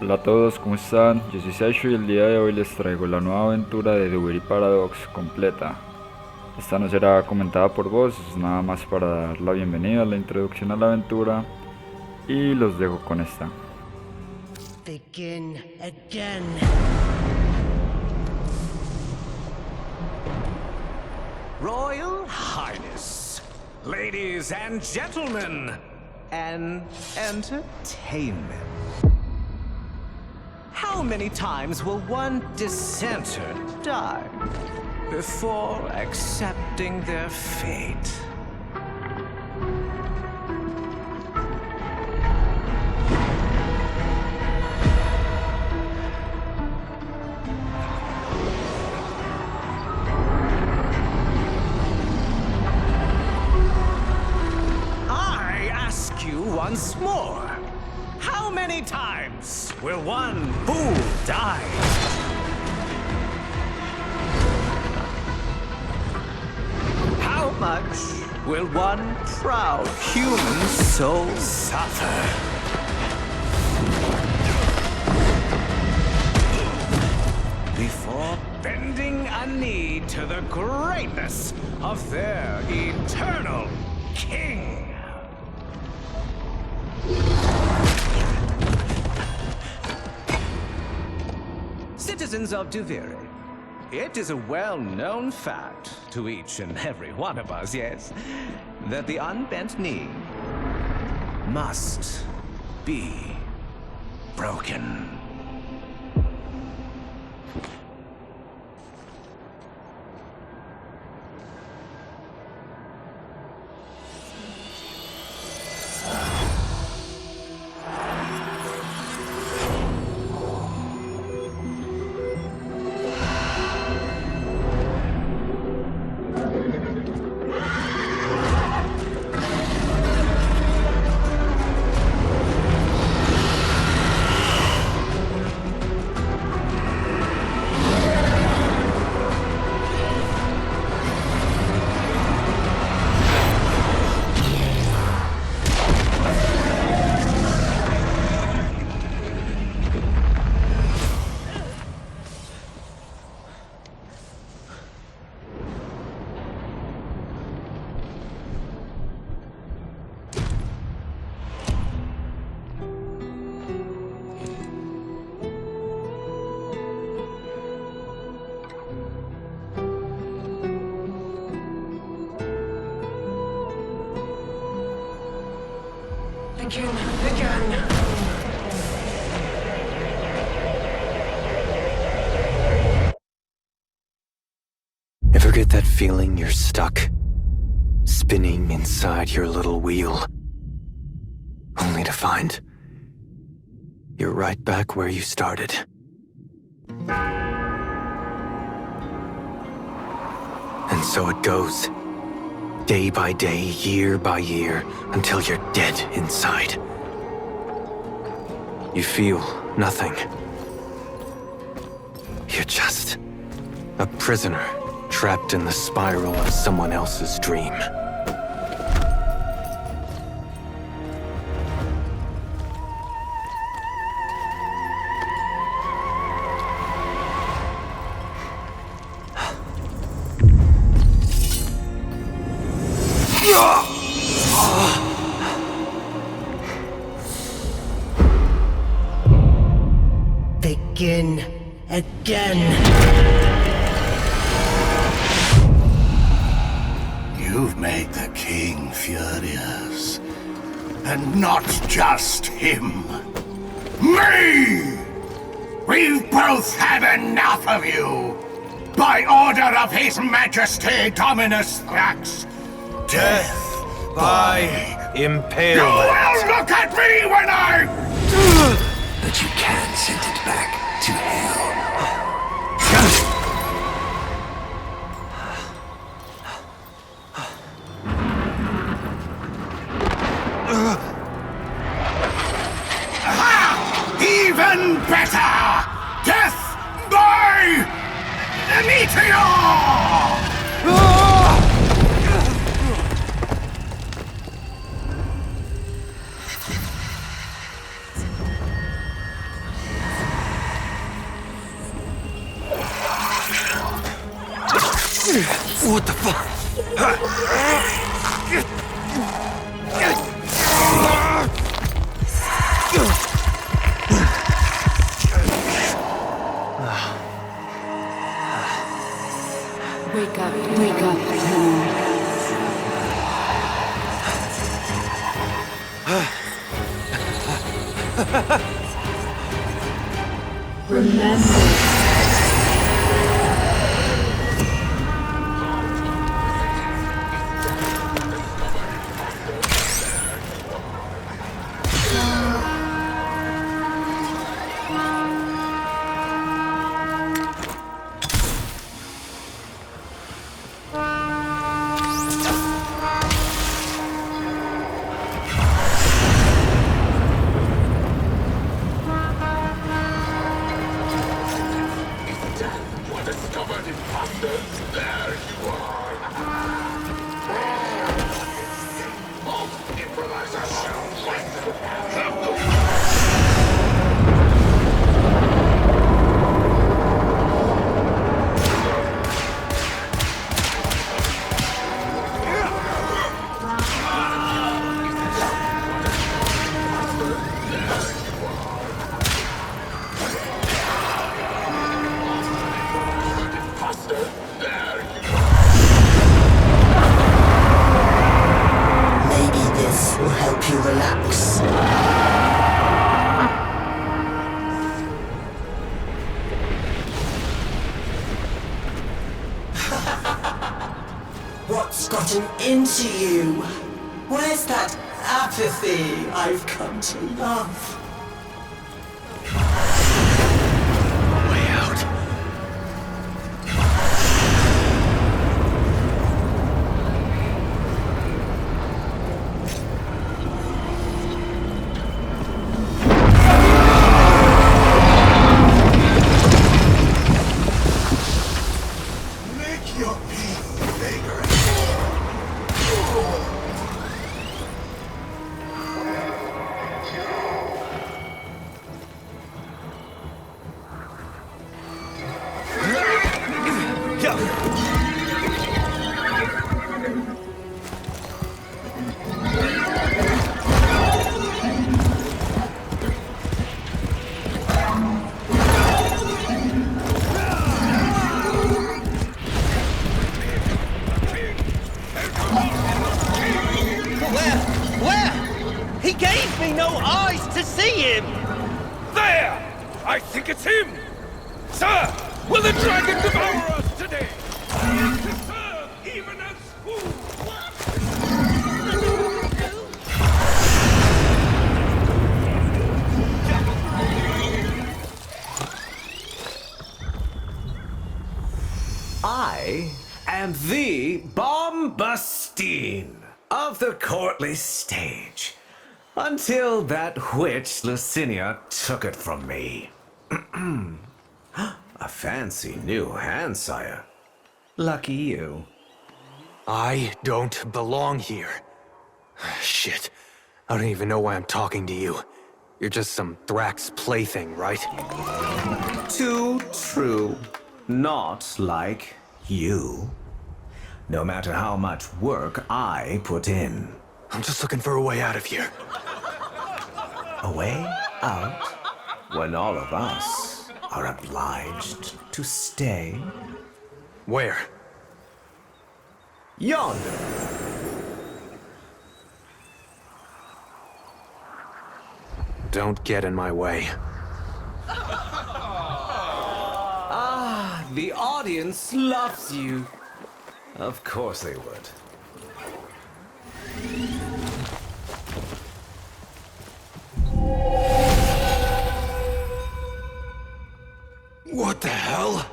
Hola a todos, ¿cómo están? Yo soy Saisho y el día de hoy les traigo la nueva aventura de Duviri PARADOJA completa. Esta no será comentada por voz, es nada más para dar la bienvenida, la introducción a la aventura y los dejo con esta. Begin again. Royal Highness, ladies and gentlemen, and entertainment. How many times will one dissenter die before accepting their fate? Once more, how many times will one fool die? How much will one proud human soul suffer? Before bending a knee to the greatness of their eternal king. Citizens of Duviri, it is a well-known fact to each and every one of us, yes, that the unbent knee must be broken. Begin. Ever get that feeling you're stuck? Spinning inside your little wheel? Only to find you're right back where you started. And so it goes. Day by day, year by year, until you're dead inside. You feel nothing. You're just a prisoner trapped in the spiral of someone else's dream. Begin again. You've made the king furious. And not just him. Me! We've both had enough of you! By order of His Majesty Dominus Thrax, death by Impalement. You will look at me when I... But you can send it back to hell. Even better! Death by meteor! What the fuck? Wake up, Tenno. Remember. What's gotten into you? Where's that apathy I've come to love? Way out. Make your pain bigger. Where? He gave me no eyes to see him! There! I think it's him! Sir, will the dragon devour us today? To serve even as food! I am the Bombastine of the courtly stage, until that witch Lucinia took it from me. A fancy new hand, sire. Lucky you. I don't belong here. Shit. I don't even know why I'm talking to you. You're just some Thrax plaything, right? Too true. Not like you. No matter how much work I put in. I'm just looking for a way out of here. A way out when all of us are obliged to stay. Where? Yonder. Don't get in my way. The audience loves you. Of course they would. What the hell?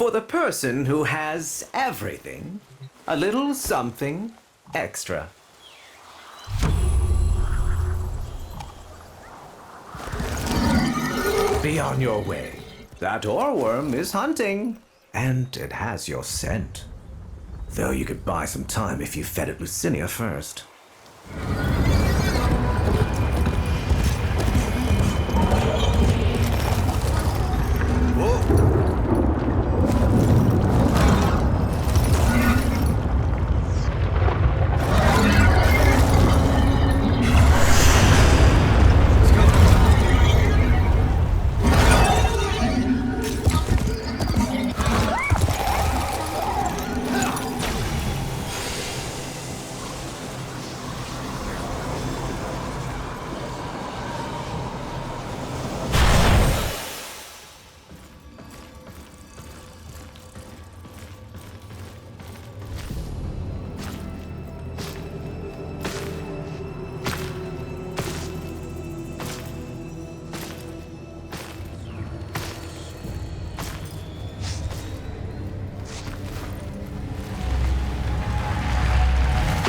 For the person who has everything, a little something extra. Be on your way. That oarworm is hunting, and it has your scent. Though you could buy some time if you fed it Lucinia first.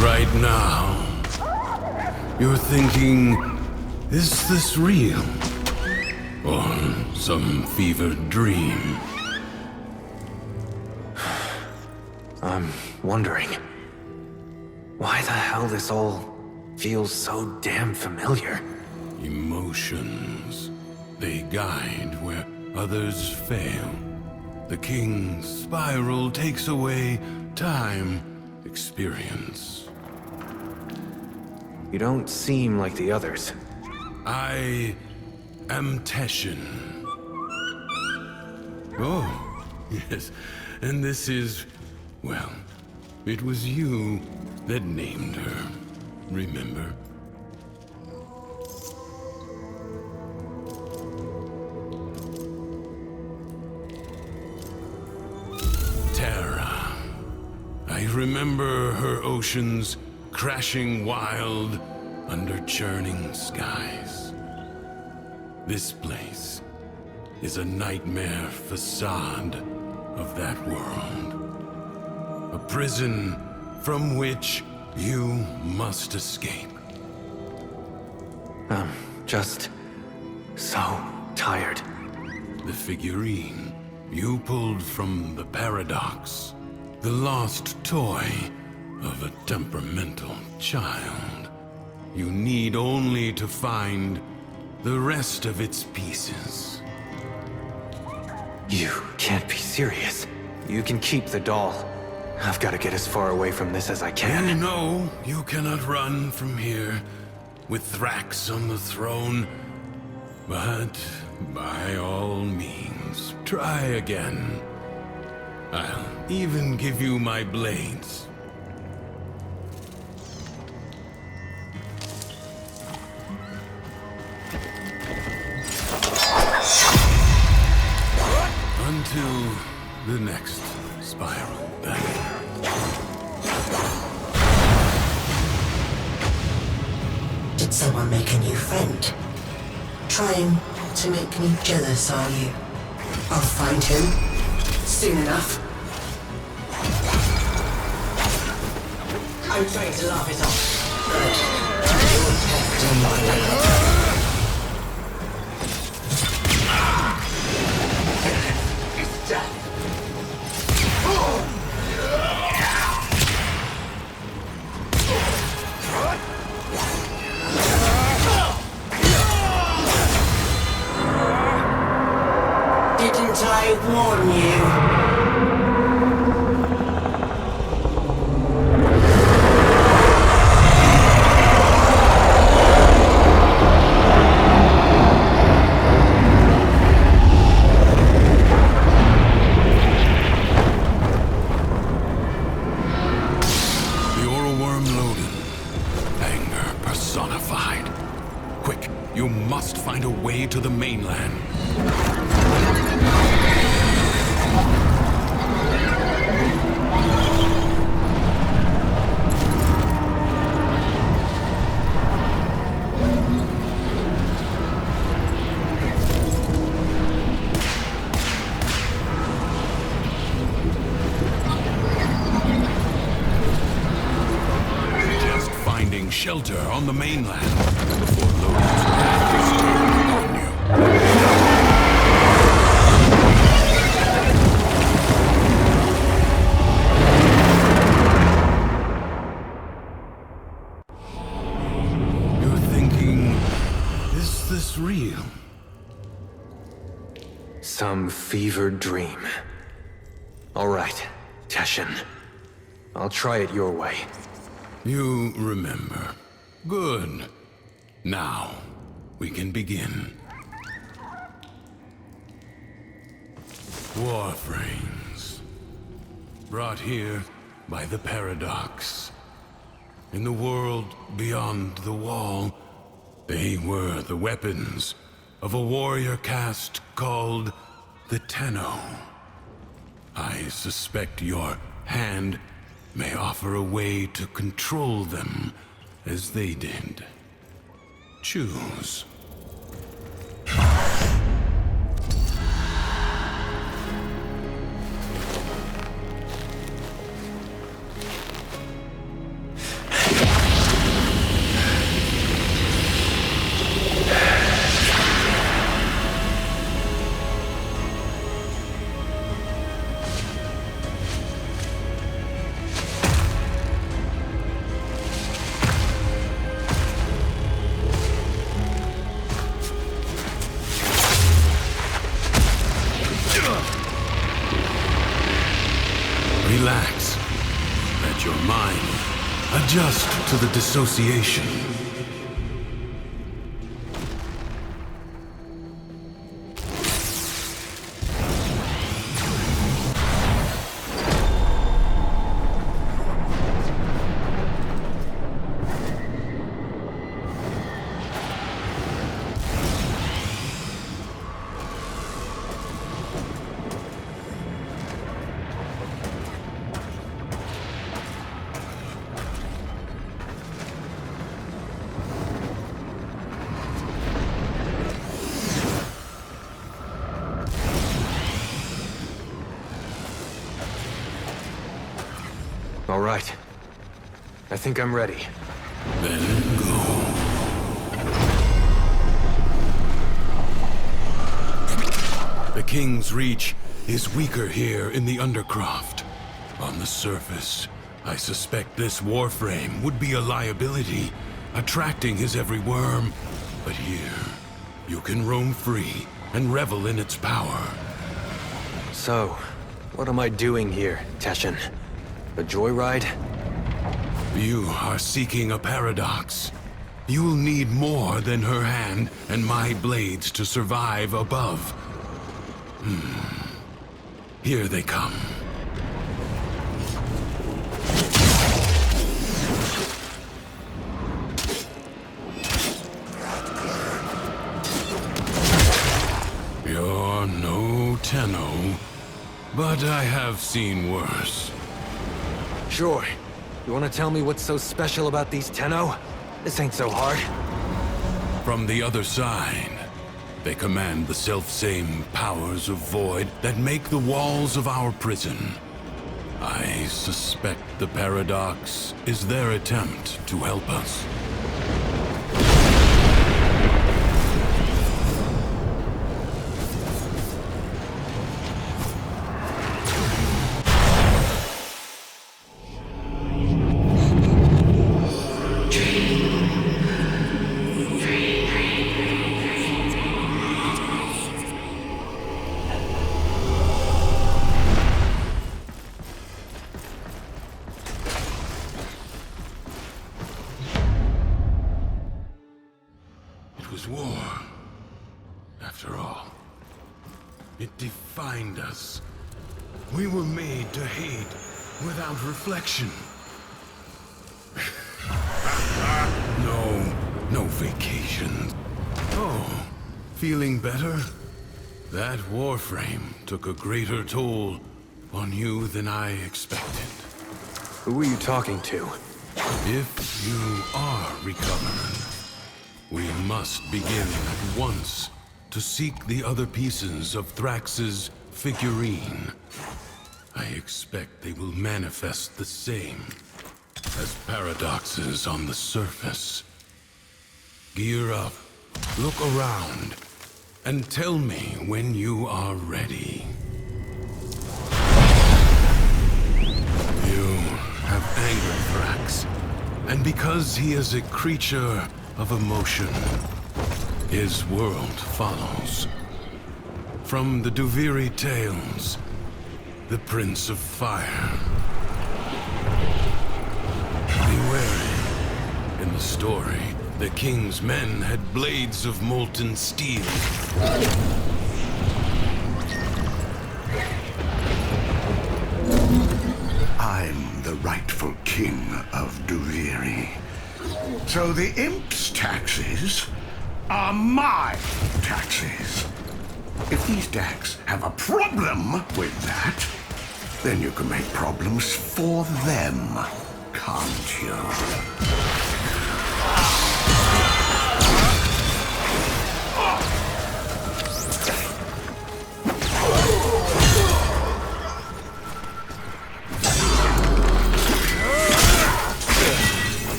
Right now, you're thinking, is this real? Or some fevered dream? I'm wondering, why the hell this all feels so damn familiar? Emotions. They guide where others fail. The king's spiral takes away time, experience. You don't seem like the others. I am Teshin. Oh, yes. And this is, well, it was you that named her. Remember? Terra. I remember her oceans crashing wild under churning skies. This place is a nightmare facade of that world. A prison from which you must escape. I'm just so tired. The figurine you pulled from the paradox. The lost toy of a temperamental child. You need only to find the rest of its pieces. You can't be serious. You can keep the doll. I've got to get as far away from this as I can. You know you cannot run from here with Thrax on the throne. But by all means, try again. I'll even give you my blades. Until the next spiral, then. Did someone make a new friend? Trying to make me jealous, are you? I'll find him soon enough. I'm trying to laugh it off, but you're testing my limit. It's death. Didn't I warn you? To the mainland. shelter on the mainland before Logan's wrath is turned upon you. Is this real? Some fevered dream. All right, Teshin. I'll try it your way. You remember. Good. Now, we can begin. Warframes. Brought here by the paradox. In the world beyond the wall, they were the weapons of a warrior caste called the Tenno. I suspect your hand may offer a way to control them as they did. Choose. Relax. Let your mind adjust to the dissociation. All right. I think I'm ready. Then go. The King's reach is weaker here in the Undercroft. On the surface, I suspect this Warframe would be a liability, attracting his every worm. But here, you can roam free and revel in its power. So, what am I doing here, Teshin? A joyride? You are seeking a paradox. You'll need more than her hand and my blades to survive above. Here they come. You're no Tenno, but I have seen worse. Sure. You wanna tell me what's so special about these Tenno? This ain't so hard. From the other side, they command the selfsame powers of void that make the walls of our prison. I suspect the paradox is their attempt to help us. War, after all. It defined us. We were made to hate without reflection. No vacation. Oh, feeling better? That Warframe took a greater toll on you than I expected. Who are you talking to? If you are recovered, we must begin at once to seek the other pieces of Thrax's figurine. I expect they will manifest the same. as paradoxes on the surface. Gear up, look around, and tell me when you are ready. You have angered Thrax, and because he is a creature of emotion, his world follows. From the Duviri tales, the Prince of Fire. Be wary. In the story, the king's men had blades of molten steel. I'm the rightful king of Duviri. So the imp's taxes are my taxes. If these Dax have a problem with that, then you can make problems for them, can't you?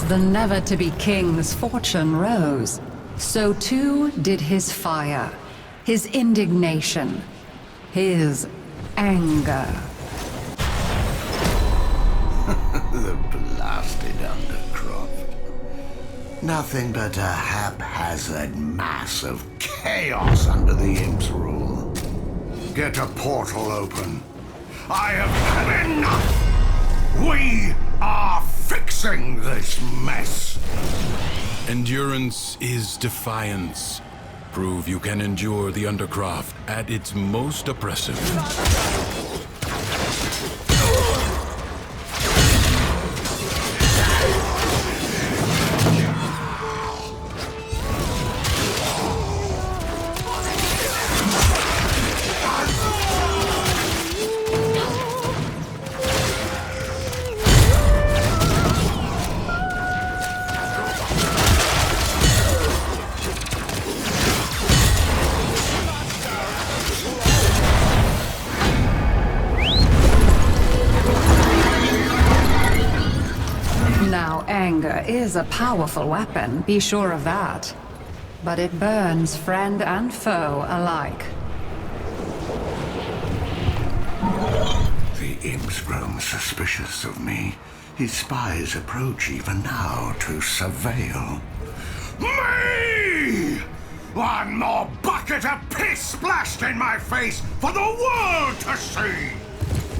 The never-to-be king's fortune rose, so too did his fire, his indignation, his anger. The blasted Undercroft. Nothing but a haphazard mass of chaos under the imp's rule. Get a portal open. I have had enough! We are fixing this mess! Endurance is defiance. Prove you can endure the Undercroft at its most oppressive. Anger is a powerful weapon, be sure of that. But it burns friend and foe alike. The imp's grown suspicious of me. His spies approach even now to surveil. Me! One more bucket of piss splashed in my face for the world to see!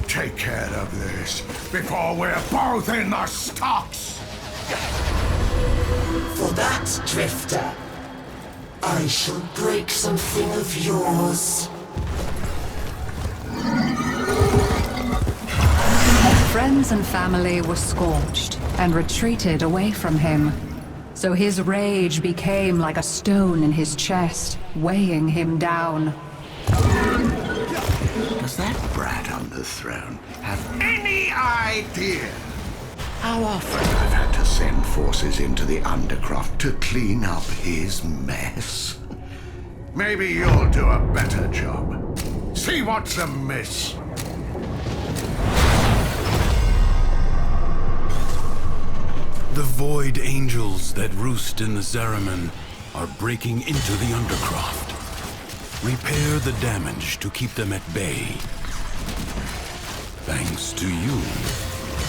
Take care of this before we're both in the stocks! For that, Drifter, I shall break something of yours. Friends and family were scorched and retreated away from him. So his rage became like a stone in his chest, weighing him down. Does that brat on the throne have any idea how often I've had to send forces into the Undercroft to clean up his mess? Maybe you'll do a better job. See what's amiss. The Void Angels that roost in the Zariman are breaking into the Undercroft. Repair the damage to keep them at bay. Thanks to you,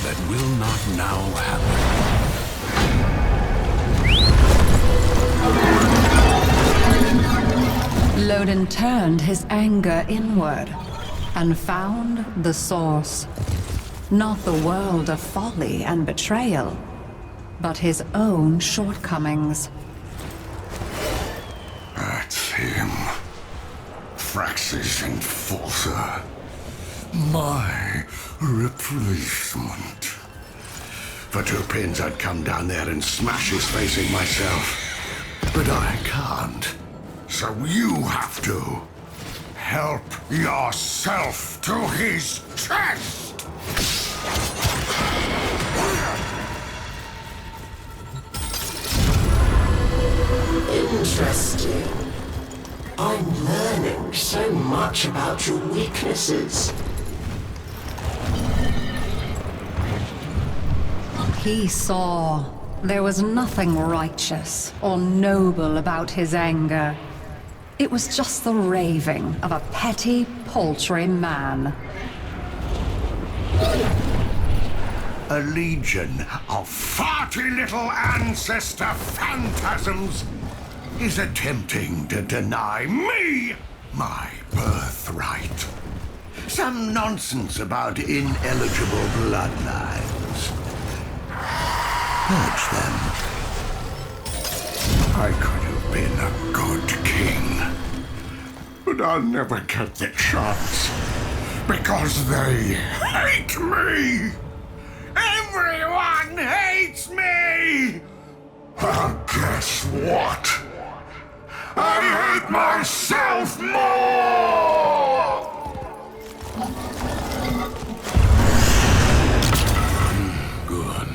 that will not now happen. Loden turned his anger inward and found the source. Not the world of folly and betrayal, but his own shortcomings. That's him. Thrax's enforcer. My replacement. For 2 pins, I'd come down there and smash his face in myself. But I can't. So you have to. Help yourself to his chest! Interesting. I'm learning so much about your weaknesses. He saw there was nothing righteous or noble about his anger. It was just the raving of a petty, paltry man. A legion of farty little ancestor phantasms is attempting to deny me my birthright. Some nonsense about ineligible bloodlines. Purge them. I could have been a good king, but I'll never get the chance because they hate me. Everyone hates me! And guess what? I hate myself more! Good.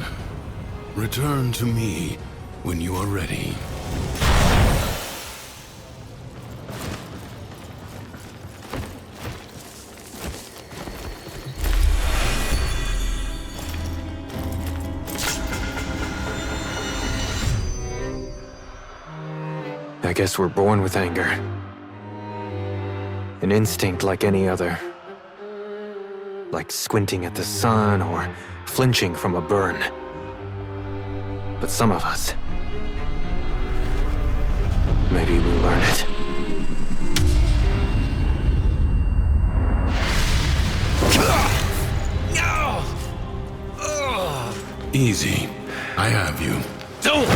Return to me when you are ready. I guess we're born with anger. An instinct like any other. Like squinting at the sun or flinching from a burn. But some of us... maybe we learn it. Easy. I have you. Don't!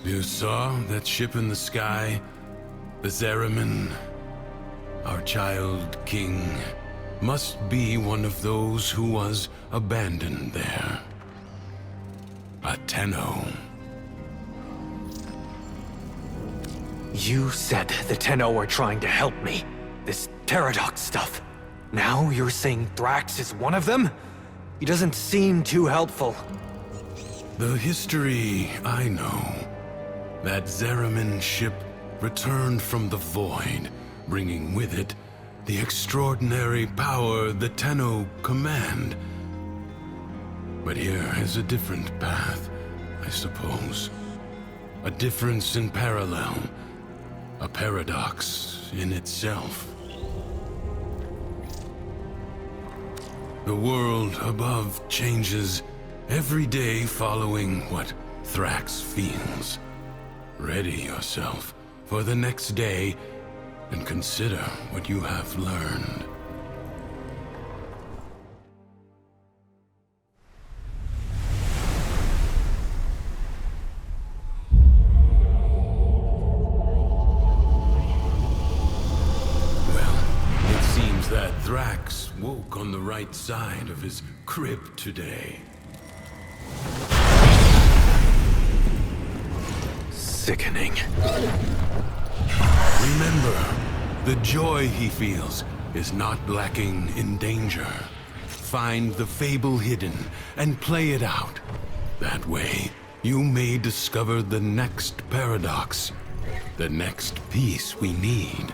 You saw that ship in the sky? The Zariman? Our child king must be one of those who was abandoned there. A Tenno. You said the Tenno were trying to help me. This paradox stuff. Now you're saying Thrax is one of them? He doesn't seem too helpful. The history I know. That Zariman ship returned from the void, bringing with it the extraordinary power the Tenno command. But here is a different path, I suppose. A difference in parallel. A paradox in itself. The world above changes every day following what Thrax feels. Ready yourself for the next day and consider what you have learned. Well, it seems that Thrax woke on the right side of his crib today. Sickening. Remember, the joy he feels is not lacking in danger. Find the fable hidden and play it out. That way, you may discover the next paradox, the next piece we need.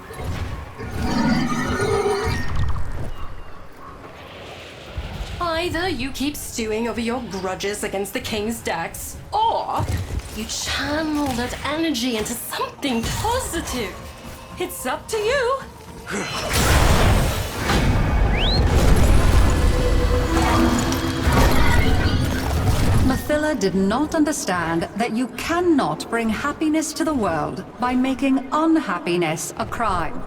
Either you keep stewing over your grudges against the king's decks, or you channel that energy into something positive. It's up to you. Mathila did not understand that you cannot bring happiness to the world by making unhappiness a crime.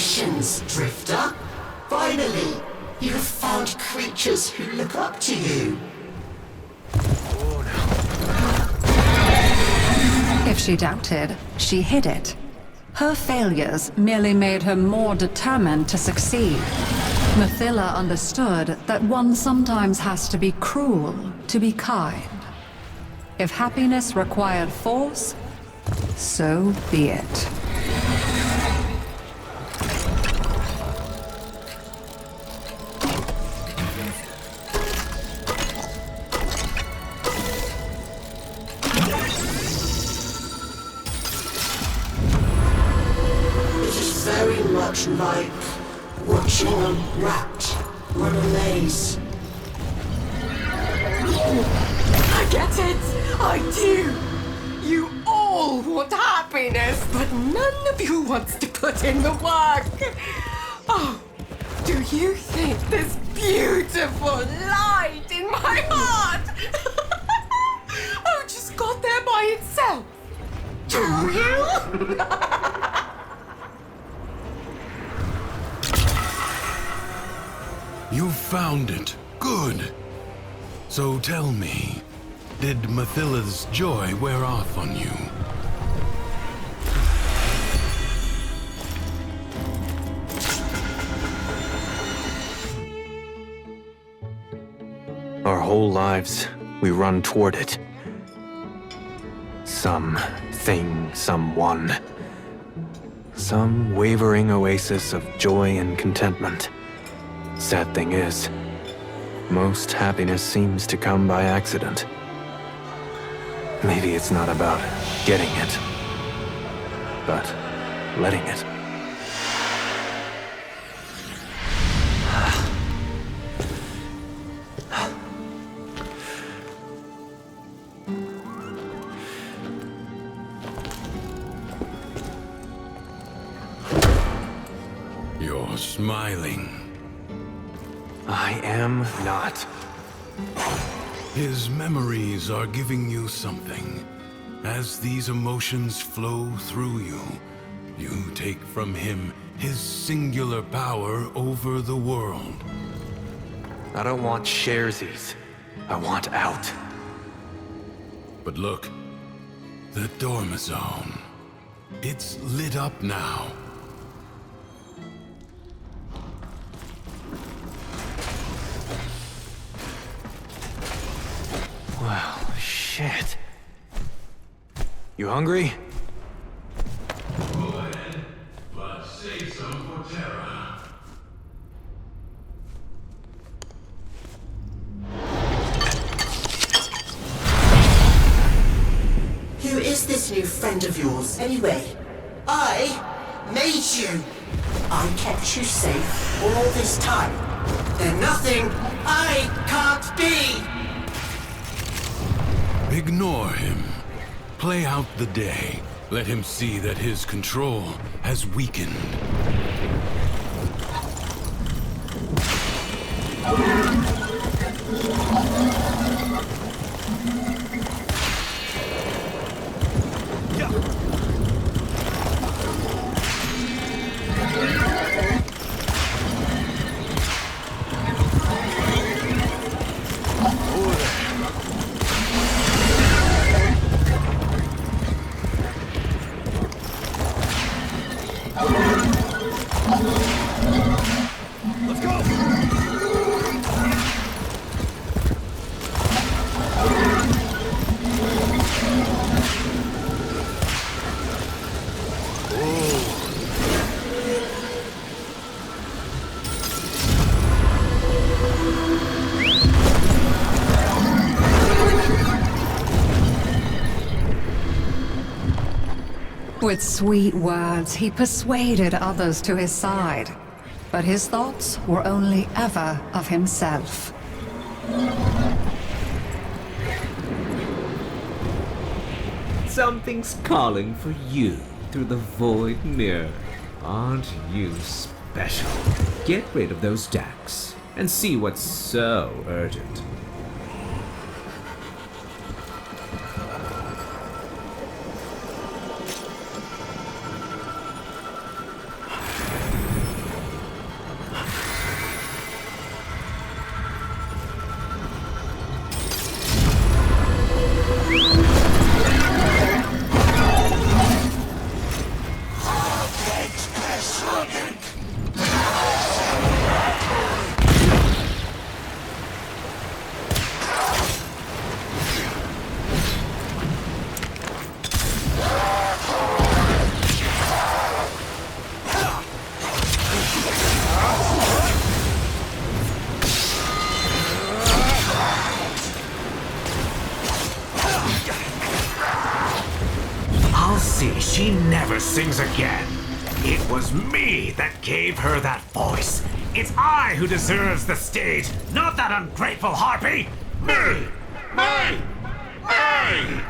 Congratulations, Drifter. Finally, you have found creatures who look up to you. If she doubted, she hid it. Her failures merely made her more determined to succeed. Mathila understood that one sometimes has to be cruel to be kind. If happiness required force, so be it. Very much like watching a rat run a maze. I get it! I do! You all want happiness, but none of you wants to put in the work! Oh, do you think this beautiful light in my heart oh, just got there by itself? Do you? You found it. Good. So tell me, did Mathila's joy wear off on you? Our whole lives, we run toward it. Something, someone. Some wavering oasis of joy and contentment. Sad thing is, most happiness seems to come by accident. Maybe it's not about getting it, but letting it. You're smiling. I am not. His memories are giving you something. As these emotions flow through you, you take from him his singular power over the world. I don't want sharesies. I want out. But look, the dormizone. It's lit up now. Wow, shit. You hungry? Go ahead, but save some for Terra. Who is this new friend of yours, anyway? I made you. I kept you safe all this time. There's nothing I can't be. Ignore him. Play out the day. Let him see that his control has weakened. With sweet words, he persuaded others to his side. But his thoughts were only ever of himself. Something's calling for you through the void mirror. Aren't you special? Get rid of those decks and see what's so urgent. she never sings again. It was me that gave her that voice. It's I who deserves the stage, not that ungrateful harpy. Me! Me! Me!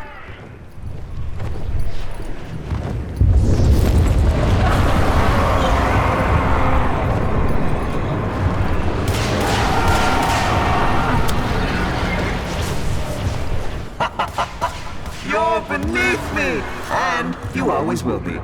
You're beneath me, and you always will be.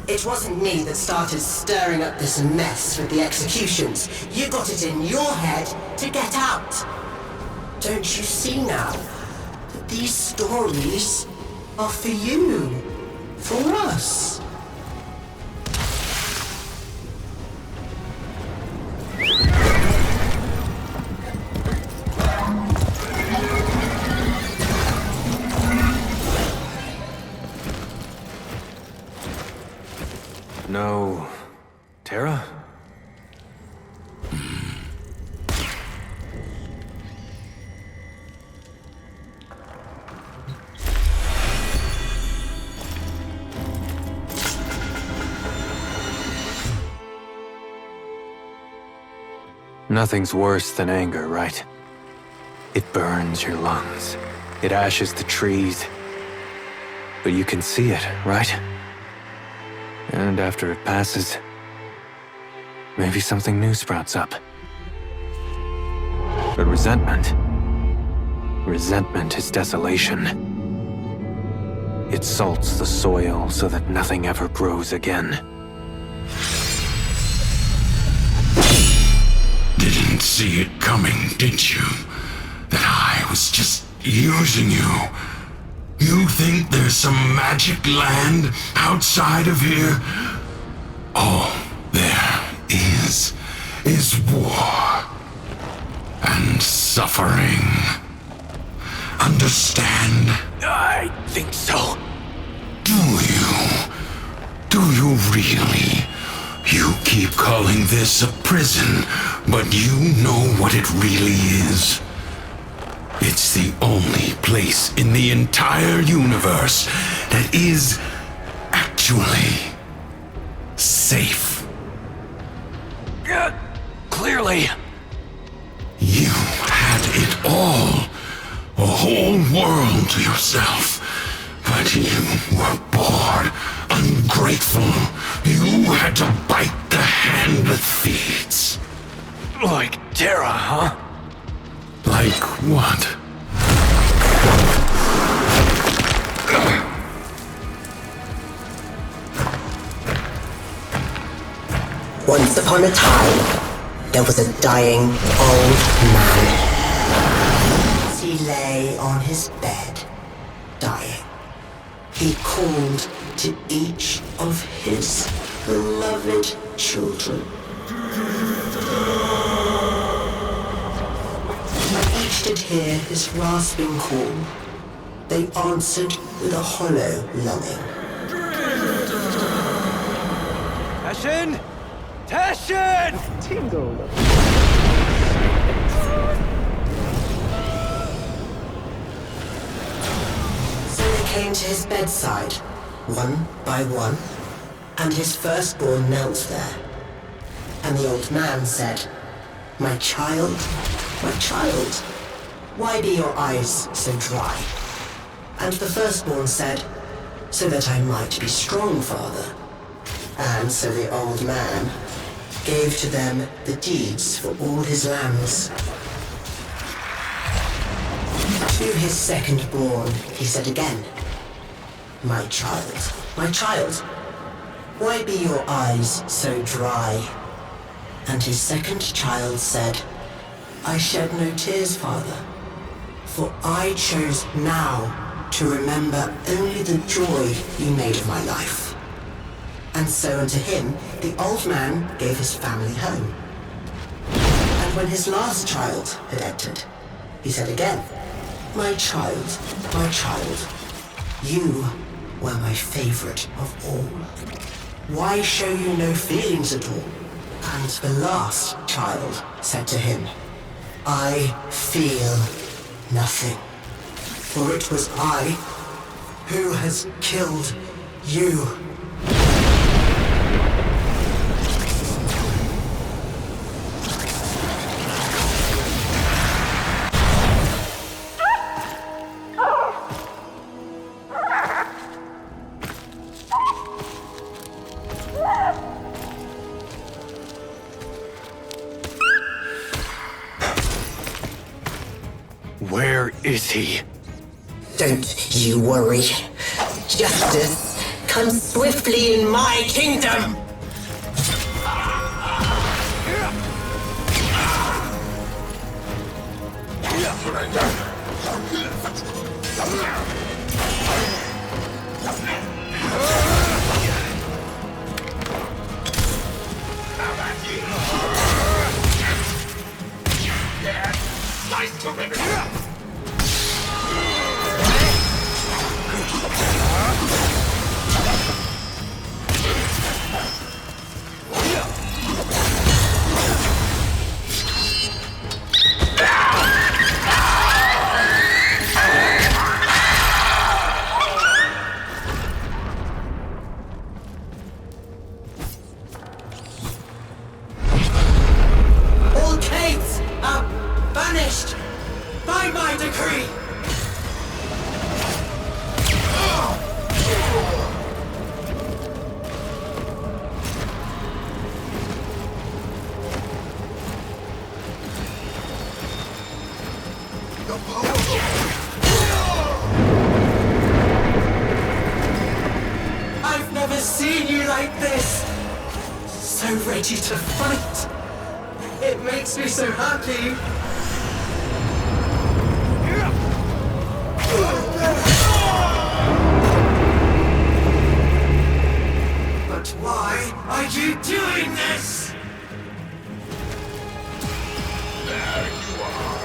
It wasn't me that started stirring up this mess with the executions. You got it in your head to get out. Don't you see now that these stories are for you, for us? No... Terra? Nothing's worse than anger, right? It burns your lungs. It ashes the trees. But you can see it, right? And after it passes, maybe something new sprouts up. But resentment is desolation. It salts the soil so that nothing ever grows again. Didn't see it coming, did you? That I was just using you. You think there's some magic land outside of here? All there is war and suffering. Understand? I think so. Do you? Do you really? You keep calling this a prison, but you know what it really is. It's the only place in the entire universe that is actually safe. Clearly. You had it all. A whole world to yourself. But you were bored, ungrateful. You had to bite the hand that feeds. Like Terra, huh? Like what? Once upon a time, there was a dying old man. He lay on his bed, dying. He called to each of his beloved children. Each did hear his rasping call. They answered with a hollow longing. Tashin! Tashin! Tingle. So they came to his bedside, one by one, and his firstborn knelt there. And the old man said, my child, why be your eyes so dry? And the firstborn said, so that I might be strong, father. And so the old man gave to them the deeds for all his lands. To his second-born, he said again, my child, why be your eyes so dry? And his second child said, I shed no tears, father, for I chose now to remember only the joy you made of my life. And so unto him the old man gave his family home. And when his last child had entered, he said again, my child, you were my favorite of all. Why show you no feelings at all? And the last child said to him, I feel nothing, for it was I who has killed you. Where is he? Don't you worry. Justice comes swiftly in my kingdom. Nice to remember. All caves are banished by my decree. I've never seen you like this. So ready to fight. It makes me so happy. But why are you doing this? There you are.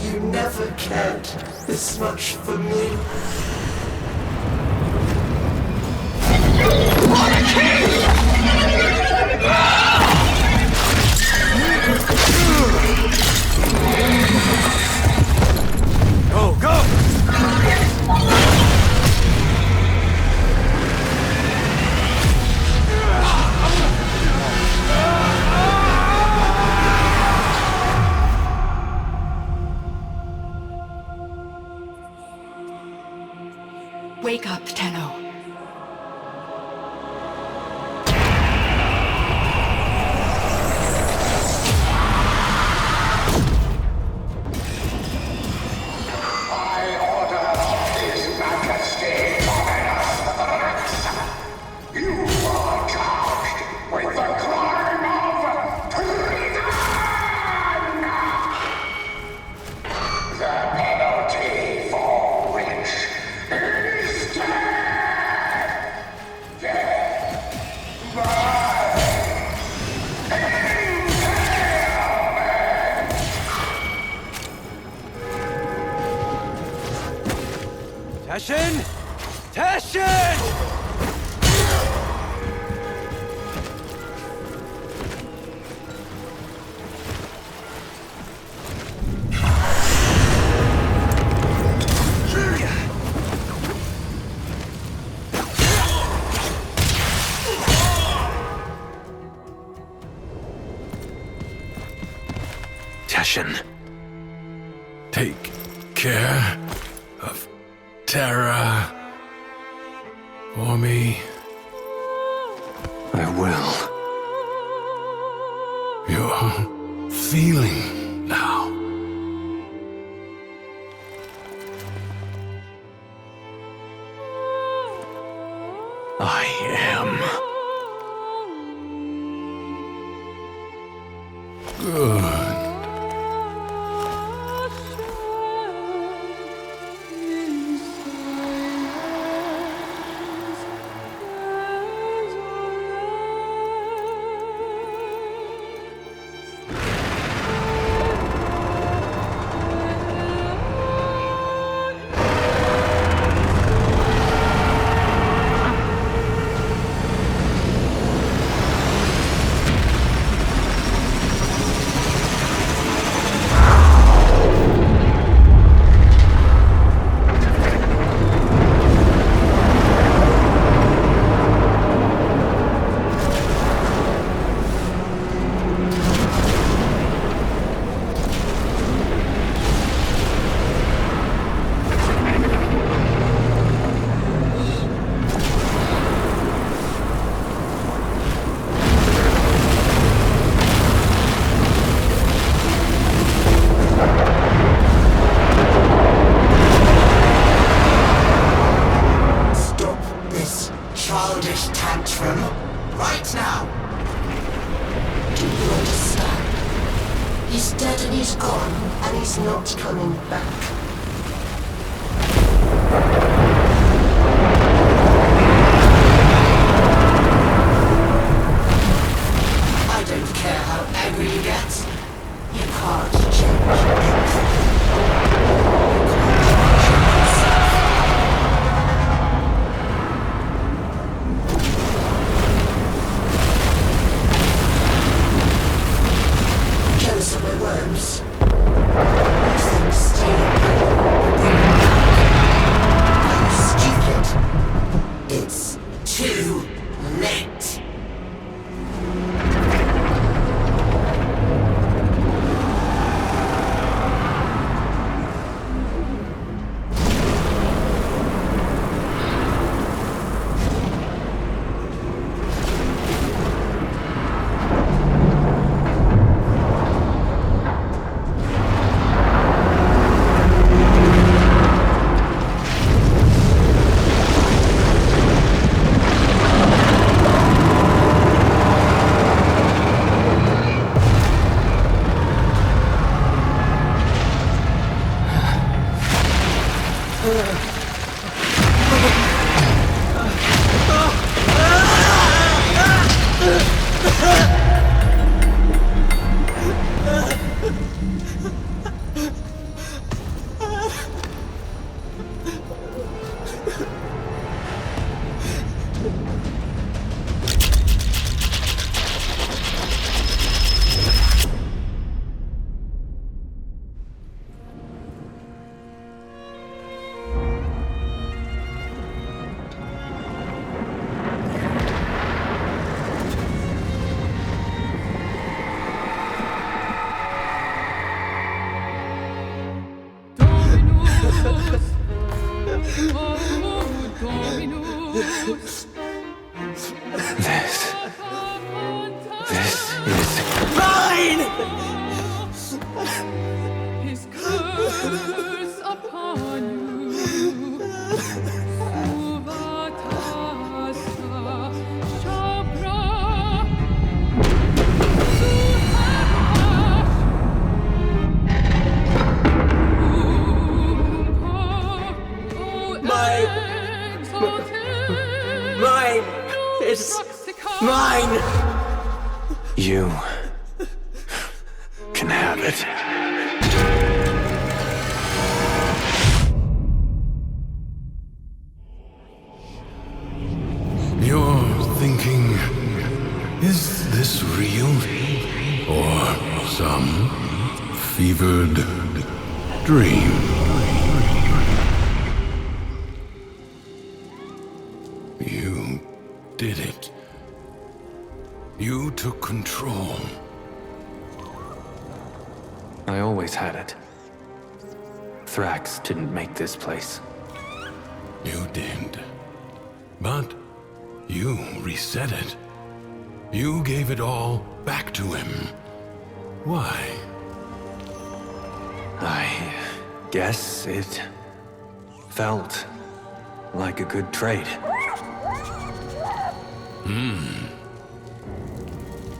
You never cared this much for me. Go, go! Wake up, Tenno. Tashin! Tashin! mission. Take care of Terra for me. I will. You're feeling now. I am. Good. This is mine! His curse upon you. Mine! It's mine! You can have it. You're thinking, is this real? Or some fevered dream? You did it. You took control. I always had it. Thrax didn't make this place. You did. But you reset it. You gave it all back to him. Why? I guess it felt like a good trade.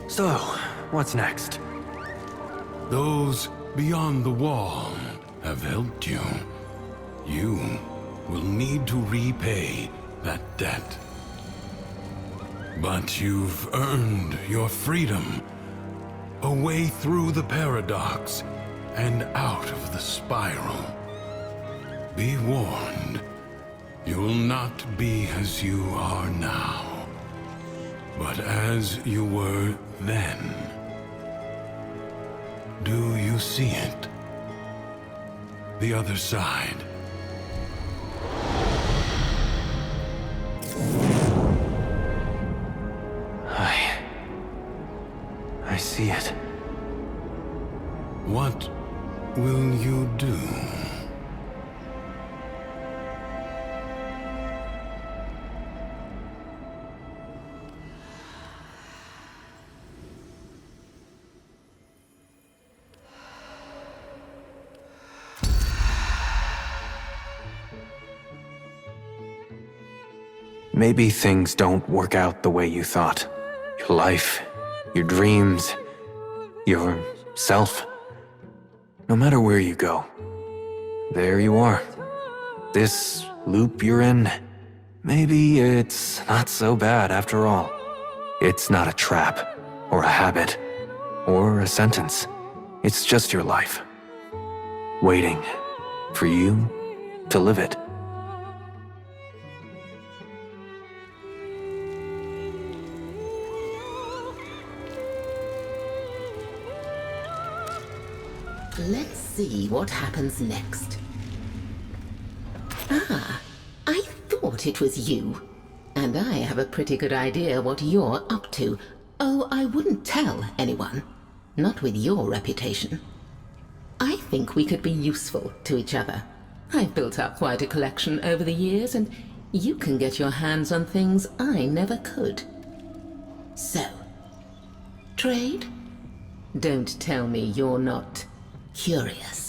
So, what's next? Those beyond the wall have helped you. You will need to repay that debt. But you've earned your freedom. A way through the paradox and out of the spiral. Be warned, you'll not be as you are now, but as you were then. Do you see it? The other side. I see it. What will you do? Maybe things don't work out the way you thought. Your life, your dreams, yourself. No matter where you go, there you are. This loop you're in, maybe it's not so bad after all. It's not a trap, or a habit, or a sentence. It's just your life. Waiting for you to live it. Let's see what happens next. Ah, I thought it was you. And I have a pretty good idea what you're up to. Oh, I wouldn't tell anyone. Not with your reputation. I think we could be useful to each other. I've built up quite a collection over the years, and you can get your hands on things I never could. So, trade? Don't tell me you're not curious.